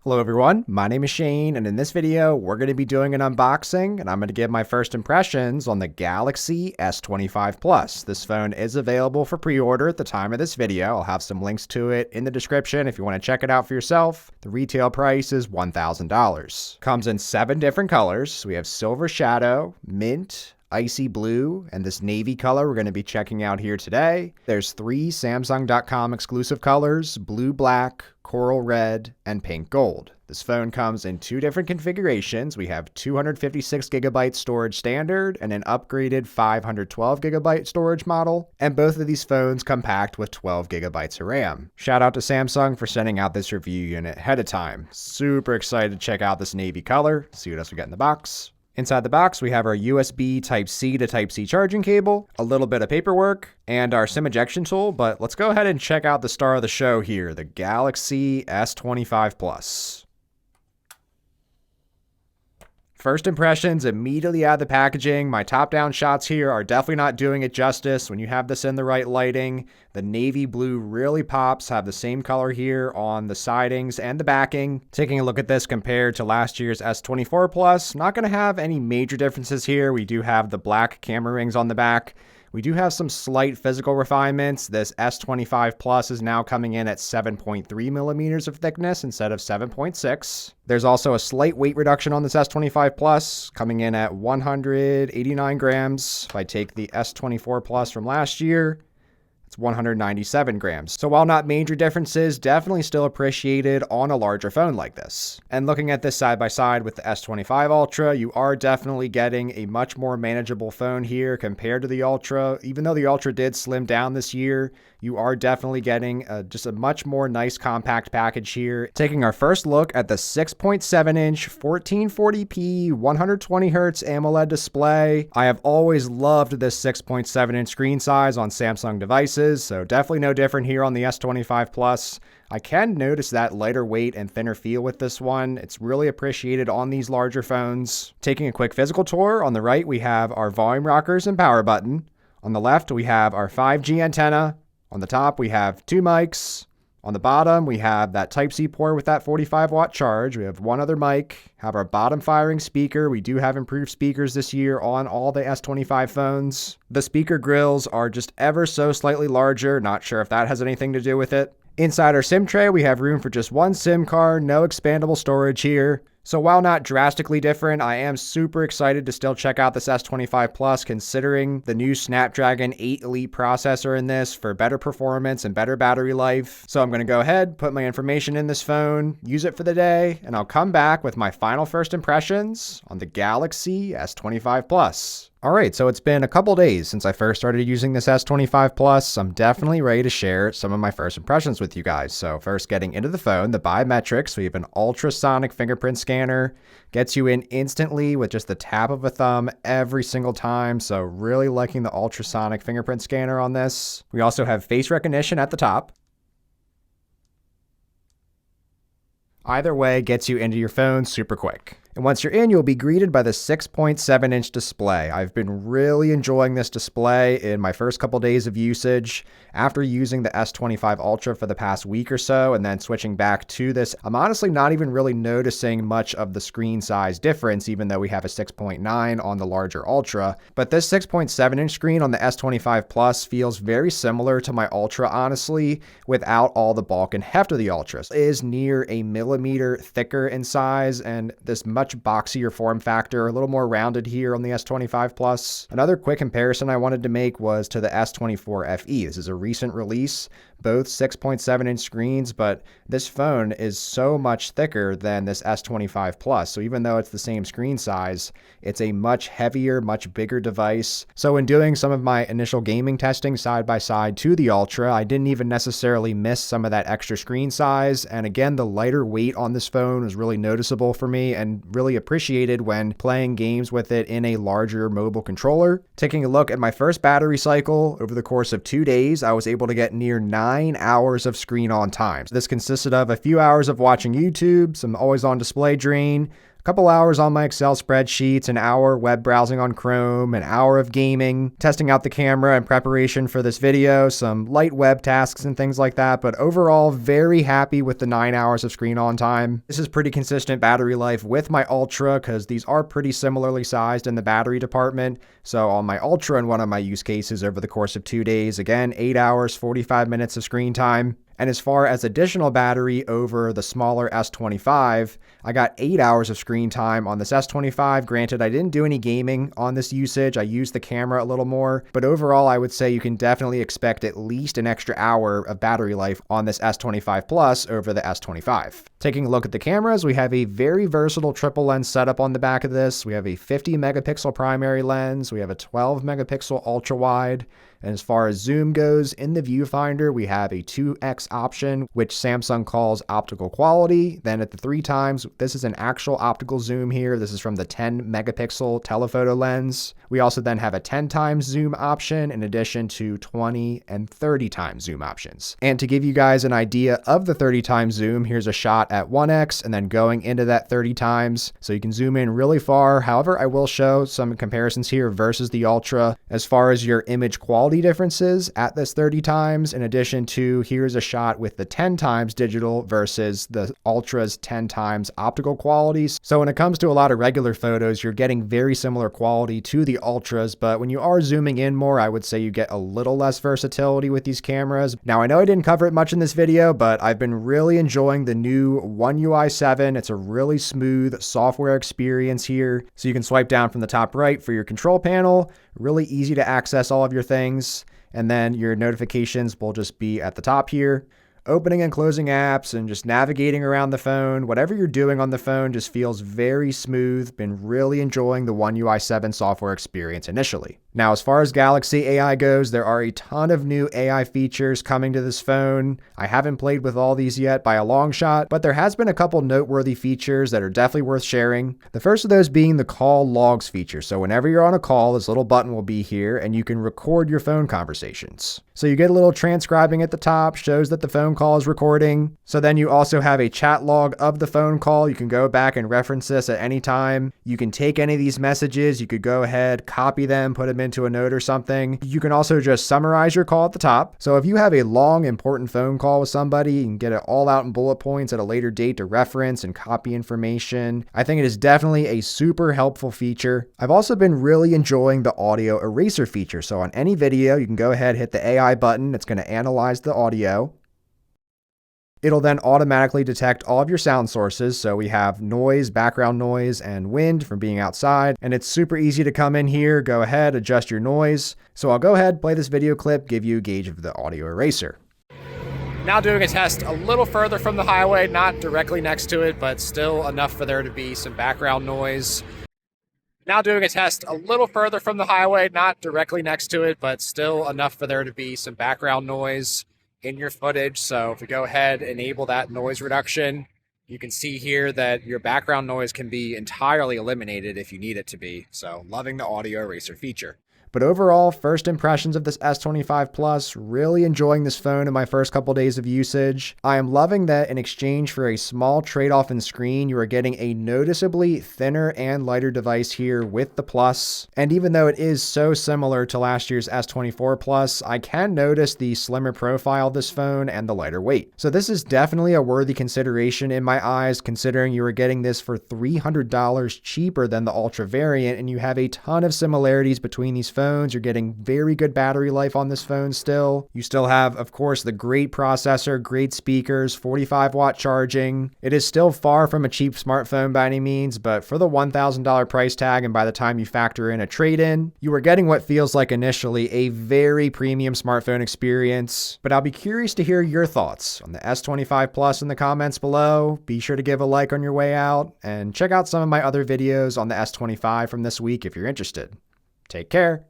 Hello everyone, my name is Shane, and in this video, we're going to be doing an unboxing, and I'm going to give my first impressions on the Galaxy S25 Plus. This phone is available for pre-order at the time of this video. I'll have some links to it in the description if you want to check it out for yourself. The retail price is $1,000. Comes in 7 different colors. So we have Silver Shadow, Mint, Icy Blue, and this navy color we're going to be checking out here today. There's 3 Samsung.com exclusive colors: Blue Black, Coral Red, and Pink Gold. This phone comes in 2 different configurations. We have 256GB storage standard and an upgraded 512GB storage model, and both of these phones come packed with 12GB of RAM. Shout out to Samsung for sending out this review unit ahead of time. Super excited to check out this navy color, see what else we got in the box. Inside the box, we have our USB Type-C to Type-C charging cable, a little bit of paperwork, and our SIM ejection tool, but let's go ahead and check out the star of the show here, the Galaxy S25 Plus. First impressions immediately out of the packaging. My top-down shots here are definitely not doing it justice. When you have this in the right lighting, the navy blue really pops. Have the same color here on the sidings and the backing. Taking a look at this compared to last year's S24 Plus, not going to have any major differences here. We do have the black camera rings on the back. We do have some slight physical refinements. This S25 Plus is now coming in at 7.3 millimeters of thickness instead of 7.6. There's also a slight weight reduction on this S25 Plus, coming in at 189 grams. If I take the S24 Plus from last year, it's 197 grams. So while not major differences, definitely still appreciated on a larger phone like this. And looking at this side by side with the S25 Ultra, you are definitely getting a much more manageable phone here compared to the Ultra. Even though the Ultra did slim down this year, you are definitely getting just a much more nice compact package here. Taking our first look at the 6.7-inch 1440p 120Hz AMOLED display. I have always loved this 6.7-inch screen size on Samsung devices, so definitely no different here on the S25 Plus. I can notice that lighter weight and thinner feel with this one. It's really appreciated on these larger phones. Taking a quick physical tour, on the right we have our volume rockers and power button. On the left we have our 5G antenna. On the top, we have 2 mics. On the bottom, we have that Type-C port with that 45-watt charge. We have 1 other mic, have our bottom firing speaker. We do have improved speakers this year on all the S25 phones. The speaker grills are just ever so slightly larger. Not sure if that has anything to do with it. Inside our SIM tray, we have room for just 1 SIM card, no expandable storage here. So while not drastically different, I am super excited to still check out this S25 Plus, considering the new Snapdragon 8 Elite processor in this for better performance and better battery life. So I'm going to go ahead, put my information in this phone, use it for the day, and I'll come back with my final first impressions on the Galaxy S25 Plus. Alright, so it's been a couple days since I first started using this S25 Plus. I'm definitely ready to share some of my first impressions with you guys. So first, getting into the phone, the Biometrics. We have an ultrasonic fingerprint scanner. Gets you in instantly with just the tap of a thumb every single time. So really liking the ultrasonic fingerprint scanner on this. We also have face recognition at the top. Either way, gets you into your phone super quick. And once you're in, you'll be greeted by the 6.7-inch display. I've been really enjoying this display in my first couple days of usage. After using the S25 Ultra for the past week or so and then switching back to this, I'm honestly not even really noticing much of the screen size difference, even though we have a 6.9 on the larger Ultra. But this 6.7-inch screen on the S25 Plus feels very similar to my Ultra, honestly, without all the bulk and heft of the Ultra. It is near a millimeter thicker in size and this much boxier form factor, a little more rounded here on the S25 Plus. Another quick comparison I wanted to make was to the S24 FE. This is a recent release, both 6.7-inch screens, but this phone is so much thicker than this S25 Plus. So even though it's the same screen size, it's a much heavier, much bigger device. So in doing some of my initial gaming testing side by side to the Ultra, I didn't even necessarily miss some of that extra screen size. And again, the lighter weight on this phone was really noticeable for me and really appreciated when playing games with it in a larger mobile controller. Taking a look at my first battery cycle, over the course of 2 days, I was able to get near 9 hours of screen on time. So this consisted of a few hours of watching YouTube, some always on display drain, A couple hours on my Excel spreadsheets, an hour web browsing on Chrome, an hour of gaming, testing out the camera in preparation for this video, some light web tasks and things like that, but overall very happy with the 9 hours of screen on time. This is pretty consistent battery life with my Ultra because these are pretty similarly sized in the battery department. So on my Ultra in one of my use cases over the course of 2 days, again, 8 hours, 45 minutes of screen time. And as far as additional battery over the smaller S25, I got 8 hours of screen time on this S25. Granted, I didn't do any gaming on this usage. I used the camera a little more, but overall, I would say you can definitely expect at least an extra hour of battery life on this S25 Plus over the S25. Taking a look at the cameras, we have a very versatile triple lens setup on the back of this. We have a 50 megapixel primary lens. We have a 12 megapixel ultra wide. And as far as zoom goes, in the viewfinder, we have a 2x option, which Samsung calls optical quality. Then at the 3 times, this is an actual optical zoom here. This is from the 10 megapixel telephoto lens. We also then have a 10 times zoom option in addition to 20 and 30 times zoom options. And to give you guys an idea of the 30 times zoom, here's a shot at 1x and then going into that 30 times. So you can zoom in really far. However, I will show some comparisons here versus the Ultra as far as your image quality differences at this 30 times, in addition to here's a shot with the 10 times digital versus the Ultra's 10 times optical qualities. So when it comes to a lot of regular photos, you're getting very similar quality to the Ultras, but when you are zooming in more, I would say you get a little less versatility with these cameras. Now, I know I didn't cover it much in this video, but I've been really enjoying the new One UI 7. It's a really smooth software experience here. So you can swipe down from the top right for your control panel, really easy to access all of your things. And then your notifications will just be at the top here. Opening and closing apps and just navigating around the phone, whatever you're doing on the phone just feels very smooth. Been really enjoying the One UI 7 software experience initially. Now, as far as Galaxy AI goes, there are a ton of new AI features coming to this phone. I haven't played with all these yet by a long shot, but there has been a couple noteworthy features that are definitely worth sharing. The first of those being the call logs feature. So whenever you're on a call, this little button will be here and you can record your phone conversations. So you get a little transcribing at the top, shows that the phone call is recording. So then you also have a chat log of the phone call. You can go back and reference this at any time. You can take any of these messages. You could go ahead, copy them, put them into a note or something. You can also just summarize your call at the top. So if you have a long, important phone call with somebody, you can get it all out in bullet points at a later date to reference and copy information. I think it is definitely a super helpful feature. I've also been really enjoying the audio eraser feature. So on any video, you can go ahead, hit the AI button. It's going to analyze the audio. It'll then automatically detect all of your sound sources. So we have noise, background noise, and wind from being outside. And it's super easy to come in here, go ahead, adjust your noise. So I'll go ahead, play this video clip, give you a gauge of the audio eraser. Now doing a test a little further from the highway, not directly next to it, but still enough for there to be some background noise. Now doing a test a little further from the highway, not directly next to it, but still enough for there to be some background noise in your footage. So if we go ahead, enable that noise reduction, you can see here that your background noise can be entirely eliminated if you need it to be. So loving the audio eraser feature. But overall, first impressions of this S25 Plus, really enjoying this phone in my first couple days of usage. I am loving that in exchange for a small trade-off in screen, you are getting a noticeably thinner and lighter device here with the Plus. And even though it is so similar to last year's S24 Plus, I can notice the slimmer profile of this phone and the lighter weight. So this is definitely a worthy consideration in my eyes, considering you are getting this for $300 cheaper than the Ultra variant, and you have a ton of similarities between these phones. You're getting very good battery life on this phone still. You still have, of course, the great processor, great speakers, 45-watt charging. It is still far from a cheap smartphone by any means, but for the $1,000 price tag and by the time you factor in a trade-in, you are getting what feels like initially a very premium smartphone experience. But I'll be curious to hear your thoughts on the S25 Plus in the comments below. Be sure to give a like on your way out and check out some of my other videos on the S25 from this week if you're interested. Take care.